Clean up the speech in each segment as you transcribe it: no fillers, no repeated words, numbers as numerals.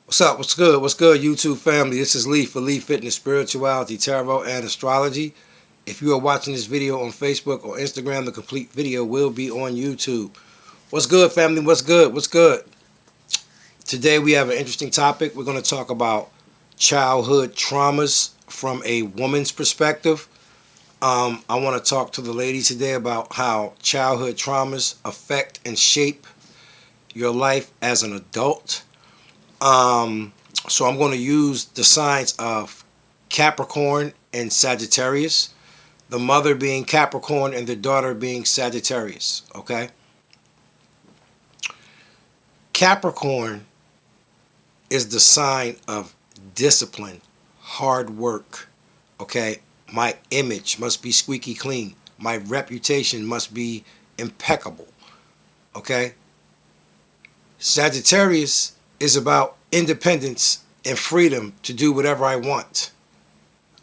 What's up? What's good? What's good, YouTube family? This is Lee for Lee Fitness, Spirituality, Tarot, and Astrology. If you are watching this video on Facebook or Instagram, the complete video will be on YouTube. What's good, family? What's good? What's good? Today we have an interesting topic. We're going to talk about childhood traumas from a woman's perspective. I want to talk to the ladies today about how childhood traumas affect and shape your life as an adult. So I'm going to use the signs of Capricorn and Sagittarius, the mother being Capricorn and the daughter being Sagittarius, okay? Capricorn is the sign of discipline, hard work, okay? My image must be squeaky clean. My reputation must be impeccable, okay? Sagittarius is about independence and freedom to do whatever I want,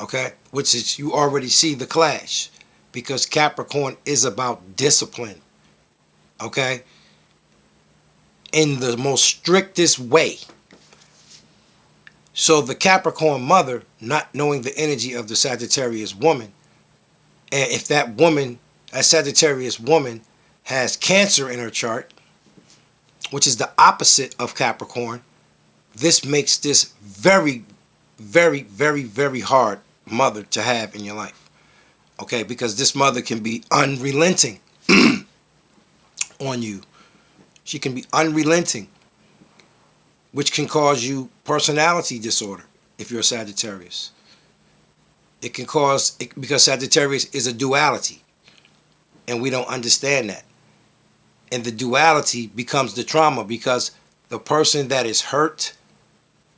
okay? Which is, you already see the clash, because Capricorn is about discipline, okay? In the most strictest way. So the Capricorn mother, not knowing the energy of the Sagittarius woman, and if that woman, that Sagittarius woman, has Cancer in her chart, which is the opposite of Capricorn, this makes this very, very, very, very hard mother to have in your life. Okay, because this mother can be unrelenting on you. She can be unrelenting, which can cause you personality disorder if you're a Sagittarius. It can cause, because Sagittarius is a duality, and we don't understand that. And the duality becomes the trauma, because the person that is hurt,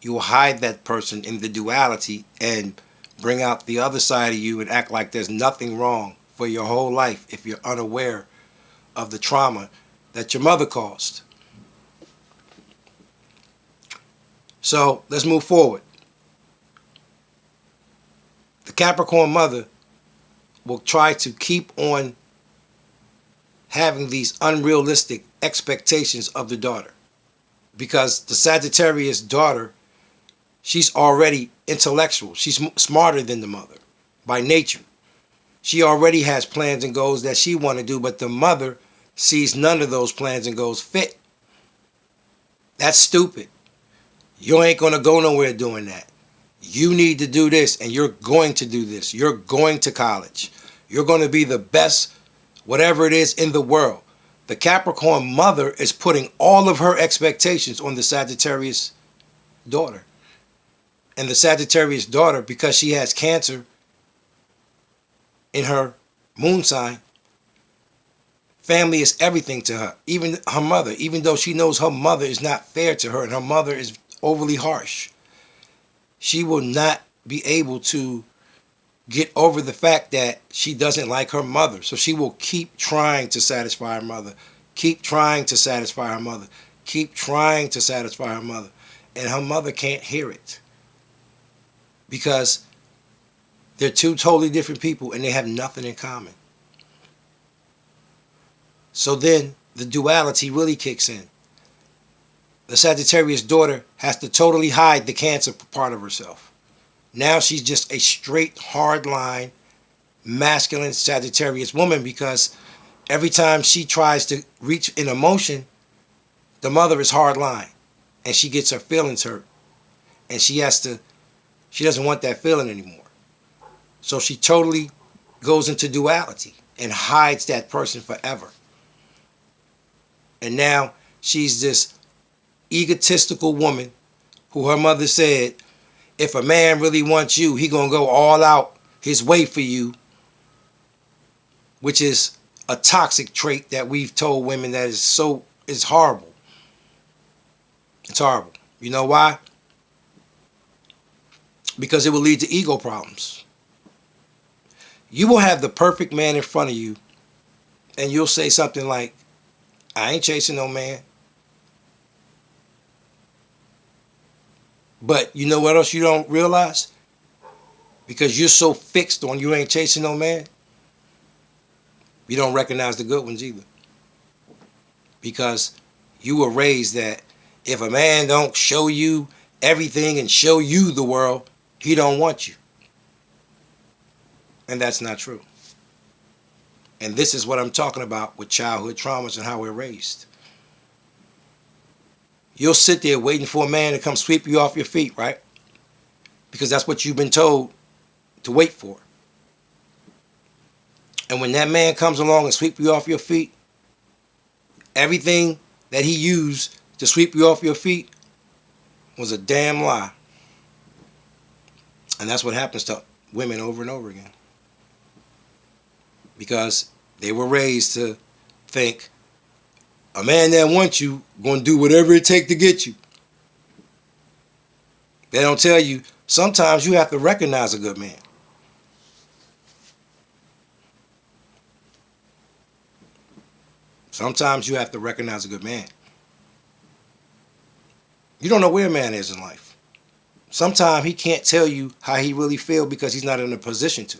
you will hide that person in the duality and bring out the other side of you and act like there's nothing wrong for your whole life if you're unaware of the trauma that your mother caused. So let's move forward. The Capricorn mother will try to keep on having these unrealistic expectations of the daughter, because the Sagittarius daughter, she's already intellectual. She's smarter than the mother by nature. She already has plans and goals that she want to do, but the mother sees none of those plans and goals fit. That's stupid. You ain't going to go nowhere doing that. You need to do this, and you're going to do this. You're going to college. You're going to be the best, whatever it is, in the world. The Capricorn mother is putting all of her expectations on the Sagittarius daughter. And the Sagittarius daughter, because she has Cancer in her moon sign, family is everything to her. Even her mother, even though she knows her mother is not fair to her and her mother is overly harsh, she will not be able to get over the fact that she doesn't like her mother. So she will keep trying to satisfy her mother, keep trying to satisfy her mother, keep trying to satisfy her mother. And her mother can't hear it, because they're two totally different people and they have nothing in common. So then the duality really kicks in. The Sagittarius daughter has to totally hide the Cancer part of herself. Now she's just a straight, hard line, masculine Sagittarius woman, because every time she tries to reach an emotion, the mother is hard line and she gets her feelings hurt. And she doesn't want that feeling anymore. So she totally goes into duality and hides that person forever. And now she's this egotistical woman who her mother said, if a man really wants you, he gonna go all out his way for you, which is a toxic trait that we've told women that is horrible. It's horrible. You know why? Because it will lead to ego problems. You will have the perfect man in front of you and you'll say something like, I ain't chasing no man. But you know what else you don't realize? Because you're so fixed on you ain't chasing no man, you don't recognize the good ones either. Because you were raised that if a man don't show you everything and show you the world, he don't want you. And that's not true. And this is what I'm talking about with childhood traumas and how we're raised. You'll sit there waiting for a man to come sweep you off your feet, right? Because that's what you've been told to wait for. And when that man comes along and sweep you off your feet, everything that he used to sweep you off your feet was a damn lie. And that's what happens to women over and over again. Because they were raised to think a man that wants you going to do whatever it takes to get you. They don't tell you sometimes you have to recognize a good man. Sometimes you have to recognize a good man. You don't know where a man is in life. Sometimes he can't tell you how he really feels because he's not in a position to.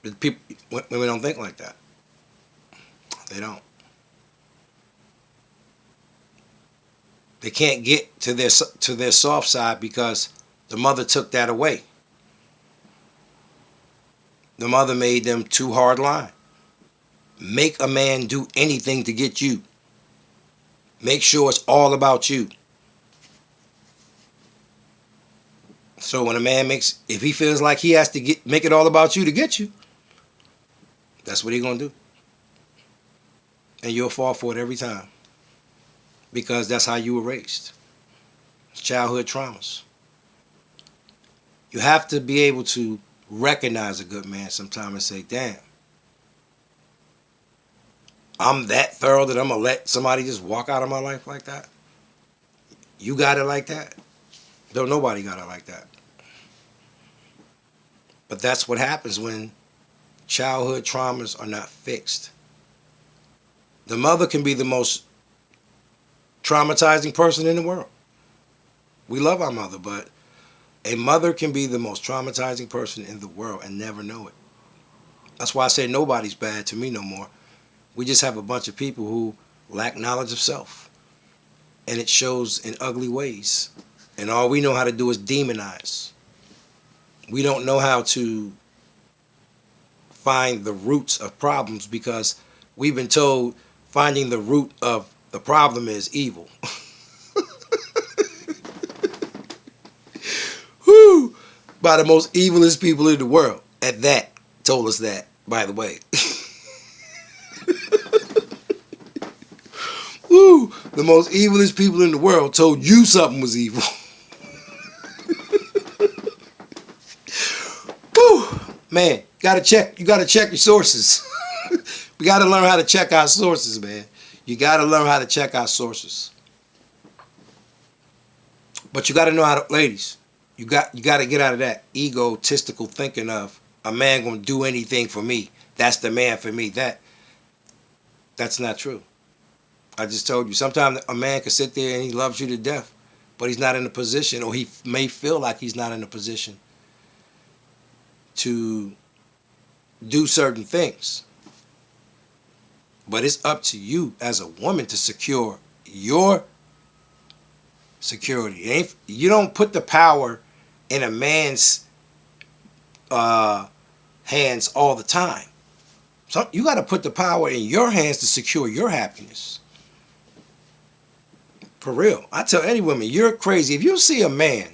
But women don't think like that. They don't. They can't get to their soft side because the mother took that away. The mother made them too hard line. Make a man do anything to get you. Make sure it's all about you. So when a man if he feels like he has to make it all about you to get you, that's what he's going to do. And you'll fall for it every time. Because that's how you were raised. Childhood traumas. You have to be able to recognize a good man sometime and say, damn, I'm that thorough that I'm going to let somebody just walk out of my life like that? You got it like that? Don't nobody got it like that. But that's what happens when childhood traumas are not fixed. The mother can be the most traumatizing person in the world. We love our mother, but a mother can be the most traumatizing person in the world and never know it. That's why I say nobody's bad to me no more. We just have a bunch of people who lack knowledge of self. And it shows in ugly ways. And all we know how to do is demonize. We don't know how to find the roots of problems because we've been told finding the root of the problem is evil. Whew! By the most evilest people in the world. At that, told us that, by the way. Woo! The most evilest people in the world told you something was evil. Woo! Man, you gotta check your sources. We gotta learn how to check our sources, man. You gotta learn how to check our sources. But you gotta know how to, ladies, you gotta get out of that egotistical thinking of a man gonna do anything for me. That's the man for me. That's not true. I just told you, sometimes a man can sit there and he loves you to death, but he's not in a position, or he may feel like he's not in a position to do certain things. But it's up to you as a woman to secure your security. You don't put the power in a man's hands all the time. So you got to put the power in your hands to secure your happiness. For real. I tell any woman, you're crazy. If you see a man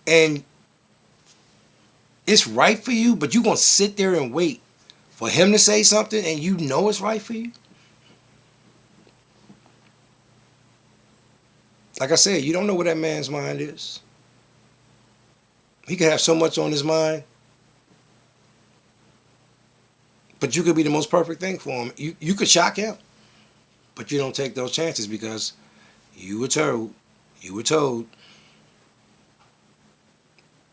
and it's right for you, but you're going to sit there and wait for him to say something and you know it's right for you. Like I said, you don't know what that man's mind is. He could have so much on his mind, but you could be the most perfect thing for him. You could shock him, but you don't take those chances because you were told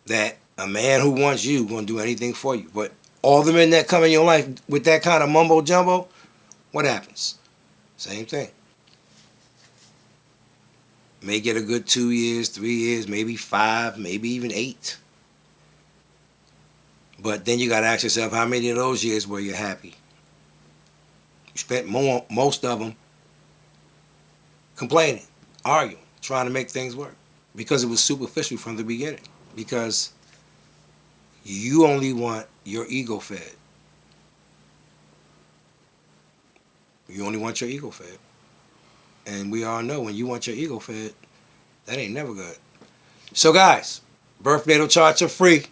that a man who wants you gonna do anything for you. But all the men that come in your life with that kind of mumbo jumbo, what happens? Same thing. May get a good 2 years, 3 years, maybe 5, maybe even 8. But then you gotta ask yourself, how many of those years were you happy? You spent most of them complaining. arguing, trying to make things work. Because it was superficial from the beginning. Because you only want your ego fed. You only want your ego fed. And we all know when you want your ego fed, that ain't never good. So guys, birth natal charts are free.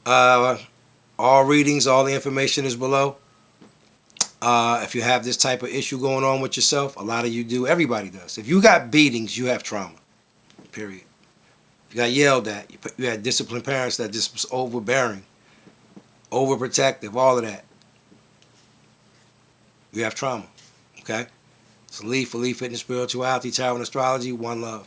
All readings, all the information is below. If you have this type of issue going on with yourself, a lot of you do. Everybody does. If you got beatings, you have trauma. Period. If you got yelled at, you had disciplined parents that just was overbearing, overprotective, all of that. You have trauma. Okay? It's Lee for Lee Fitness Spirituality, Tarot and Astrology. One love.